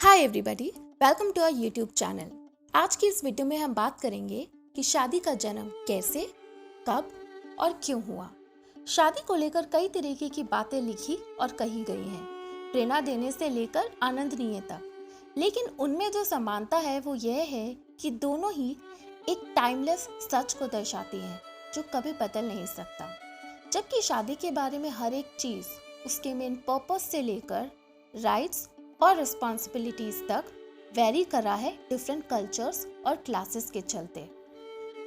Hi everybody, welcome to our YouTube channel. आज की इस वीडियो में हम बात करेंगे कि शादी का जन्म कैसे, कब और क्यों हुआ। शादी को लेकर कई तरीके की बातें लिखी और कही गई हैं, प्रेरणा देने से लेकर आनंदनीय तक। लेकिन उनमें जो समानता है वो यह है कि दोनों ही एक टाइमलेस सच को दर्शाती हैं जो कभी बदल नहीं सकता। जबकि शादी के बारे में हर एक चीज, उसके मेन पर्पस से लेकर राइट्स और रिस्पॉन्सिबिलिटीज तक वेरी कर रहा है डिफरेंट कल्चर्स और क्लासेस के चलते।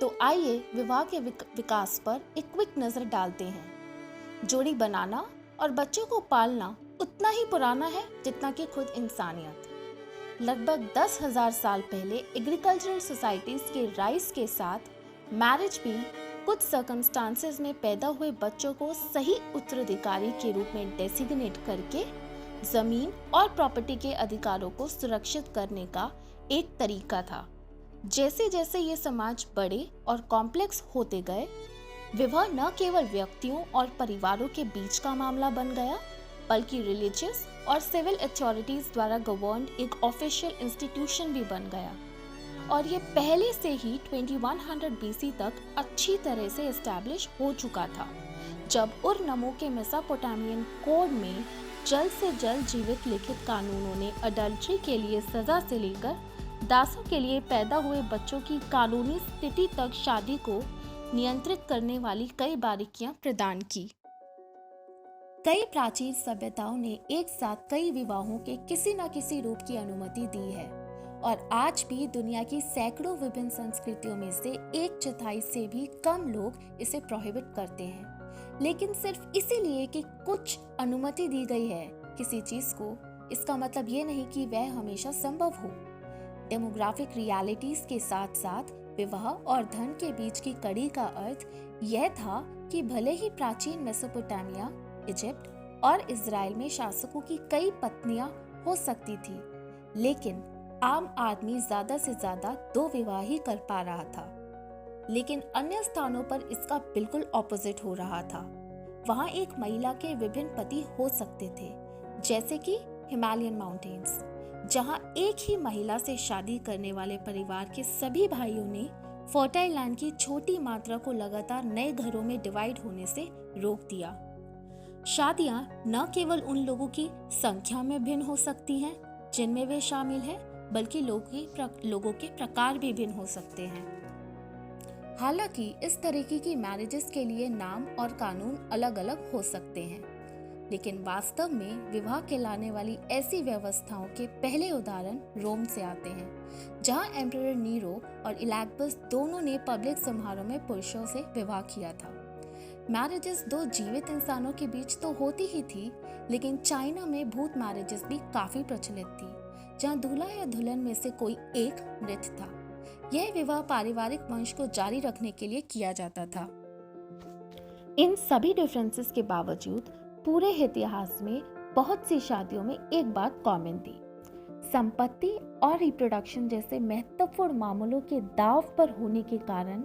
तो आइए विवाह के विकास पर एक क्विक नजर डालते हैं। जोड़ी बनाना और बच्चों को पालना उतना ही पुराना है जितना कि खुद इंसानियत। लगभग 10,000 साल पहले एग्रीकल्चरल सोसाइटीज के राइज के साथ मैरिज भी कुछ सर्कमस्टांसेस में पैदा हुए बच्चों को सही उत्तराधिकारी के रूप में डेसिग्नेट करके जमीन और प्रॉपर्टी के अधिकारों को सुरक्षित करने का एक तरीका था। जैसे जैसे ये समाज बड़े और कॉम्प्लेक्स होते गए, विवाह न केवल व्यक्तियों और परिवारों के बीच का मामला बन गया, बल्कि रिलीजियस और सिविल अथॉरिटीज द्वारा गवर्न्ड एक ऑफिशियल इंस्टीट्यूशन भी बन गया। और ये पहले से ही 2100 BC तक अच्छी तरह से एस्टैब्लिश हो चुका था, जब उर-नमू के मेसोपोटामियन कोड में जल्द से जल्द जीवित लिखित कानूनों ने अडल्ट्री के लिए सजा से लेकर दासों के लिए पैदा हुए बच्चों की कानूनी स्थिति तक शादी को नियंत्रित करने वाली कई बारीकियां प्रदान की। कई प्राचीन सभ्यताओं ने एक साथ कई विवाहों के किसी न किसी रूप की अनुमति दी है, और आज भी दुनिया की सैकड़ों विभिन्न संस्कृतियों में से 1/4 से भी कम लोग इसे प्रोहिबिट करते हैं। लेकिन सिर्फ इसीलिए कि कुछ अनुमति दी गई है किसी चीज को, इसका मतलब ये नहीं कि वह हमेशा संभव हो। डेमोग्राफिक रियलिटीज के साथ साथ विवाह और धन के बीच की कड़ी का अर्थ यह था कि भले ही प्राचीन मेसोपोटामिया, इजिप्ट और इजराइल में शासकों की कई पत्नियां हो सकती थी, लेकिन आम आदमी ज्यादा से ज्यादा 2 विवाह ही कर पा रहा था। लेकिन अन्य स्थानों पर इसका बिल्कुल ऑपोजिट हो रहा था। वहाँ एक महिला के विभिन्न पति हो सकते थे, जैसे कि हिमालयन माउंटेन्स, जहाँ एक ही महिला से शादी करने वाले परिवार के सभी भाइयों ने फर्टाइल लैंड की छोटी मात्रा को लगातार नए घरों में डिवाइड होने से रोक दिया। शादियां न केवल उन लोगों की संख्या में भिन्न हो सकती हैं जिनमें वे शामिल हैं, बल्कि लोगों के प्रकार भी भिन्न हो सकते हैं। हालांकि इस तरीके की मैरिजेस के लिए नाम और कानून अलग अलग हो सकते हैं, लेकिन वास्तव में विवाह कहलाने वाली ऐसी व्यवस्थाओं के पहले उदाहरण रोम से आते हैं, जहां एम्परर नीरो और इलैगबस दोनों ने पब्लिक समारोह में पुरुषों से विवाह किया था। मैरिजेस 2 जीवित इंसानों के बीच तो होती ही थी, लेकिन चाइना में भूत मैरिजेस भी काफी प्रचलित थी, जहां दूल्हा या दुल्हन में से कोई एक मृत था। यह विवाह पारिवारिक वंश को जारी रखने के लिए किया जाता था। इन सभी डिफरेंसेस के बावजूद पूरे इतिहास में बहुत सी शादियों में एक बात कॉमन थी। संपत्ति और रिप्रोडक्शन जैसे महत्वपूर्ण मामलों के दांव पर होने के कारण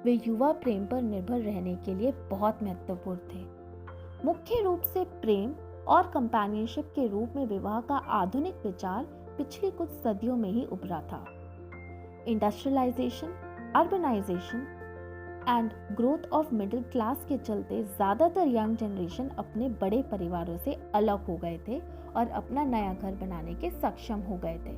वे युवा प्रेम पर निर्भर रहने के लिए बहुत महत्वपूर्ण थे। मुख्य रूप से प्रेम और कंपेनियनशिप के रूप में विवाह का आधुनिक विचार पिछली कुछ सदियों में ही उभरा था। Industrialisation, urbanisation and growth of middle class के चलते ज्यादातर यंग जनरेशन अपने बड़े परिवारों से अलग हो गए थे और अपना नया घर बनाने के सक्षम हो गए थे।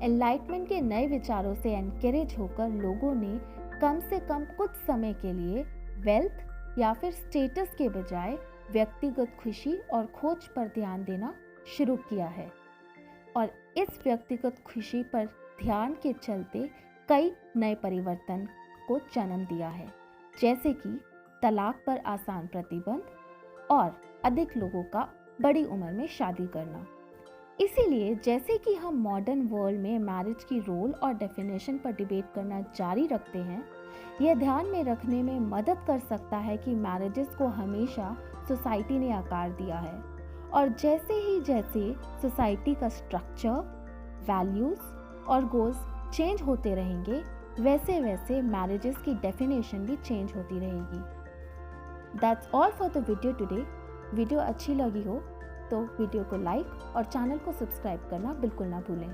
एनलाइटमेंट के नए विचारों से एनकरेज होकर लोगों ने कम से कम कुछ समय के लिए वेल्थ या फिर स्टेटस के बजाय व्यक्तिगत खुशी और खोज पर ध्यान देना शुरू किया है, और इस व्यक्तिगत खुशी पर ध्यान के चलते कई नए परिवर्तन को जन्म दिया है, जैसे कि तलाक पर आसान प्रतिबंध और अधिक लोगों का बड़ी उम्र में शादी करना। इसीलिए जैसे कि हम मॉडर्न वर्ल्ड में मैरिज की रोल और डेफिनेशन पर डिबेट करना जारी रखते हैं, यह ध्यान में रखने में मदद कर सकता है कि मैरिजेस को हमेशा सोसाइटी ने आकार दिया है, और जैसे सोसाइटी का स्ट्रक्चर, वैल्यूज और गोल्स चेंज होते रहेंगे, वैसे वैसे मैरिजेस की डेफिनेशन भी चेंज होती रहेगी। That's all for the video today. Video अच्छी लगी हो तो वीडियो को लाइक और चैनल को सब्सक्राइब करना बिल्कुल ना भूलें।